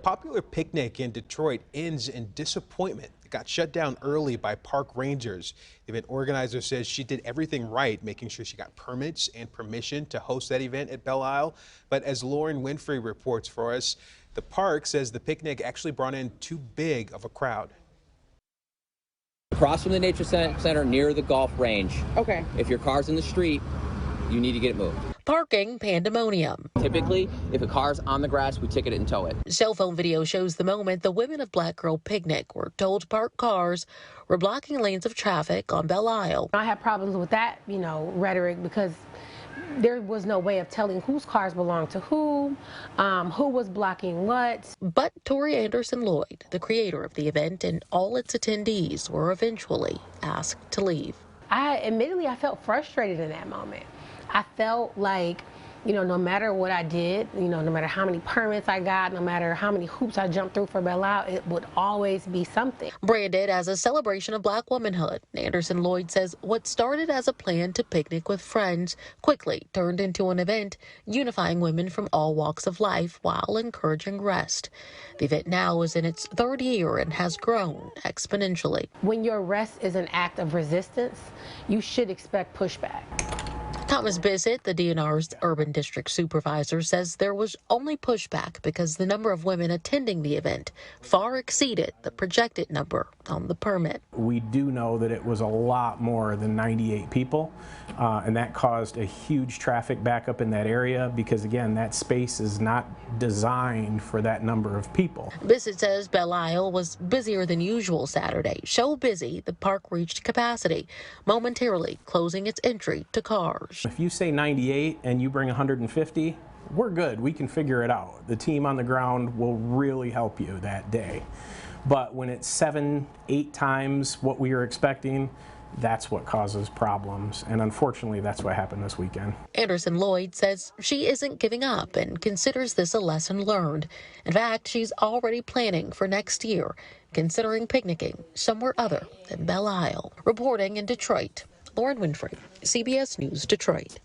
popular picnic in Detroit ends in disappointment. It got shut down early by park rangers. The event organizer says she did everything right, making sure she got permits and permission to host that event at Belle Isle. But as Lauren Winfrey reports for us, the park says the picnic actually brought in too big of a crowd. Across from the Nature Center near the golf range. Okay. If your car's in the street, you need to get it moved. Parking pandemonium. Typically, if a car's on the grass, we ticket it and tow it. Cell phone video shows the moment the women of Black Girl Picnic were told to park cars were blocking lanes of traffic on Belle Isle. I have problems with that, rhetoric, because there was no way of telling whose cars belonged to who was blocking what. But Tori Anderson Lloyd, the creator of the event, and all its attendees were eventually asked to leave. Admittedly, I felt frustrated in that moment. I felt like, no matter what I did, no matter how many permits I got, no matter how many hoops I jumped through for Belle Isle, it would always be something. Branded as a celebration of Black womanhood, Anderson Lloyd says what started as a plan to picnic with friends quickly turned into an event unifying women from all walks of life while encouraging rest. The event now is in its third year and has grown exponentially. When your rest is an act of resistance, you should expect pushback. Thomas Bissett, the DNR's urban district supervisor, says there was only pushback because the number of women attending the event far exceeded the projected number on the permit. We do know that it was a lot more than 98 people, and that caused a huge traffic backup in that area because, again, that space is not designed for that number of people. Bissett says Belle Isle was busier than usual Saturday. So busy, the park reached capacity, momentarily closing its entry to cars. If you say 98 and you bring 150, we're good. We can figure it out. The team on the ground will really help you that day. But when it's 7, 8 times what we were expecting, that's what causes problems. And unfortunately, that's what happened this weekend. Anderson Lloyd says she isn't giving up and considers this a lesson learned. In fact, she's already planning for next year, considering picnicking somewhere other than Belle Isle. Reporting in Detroit, Lauren Winfrey, CBS News, Detroit.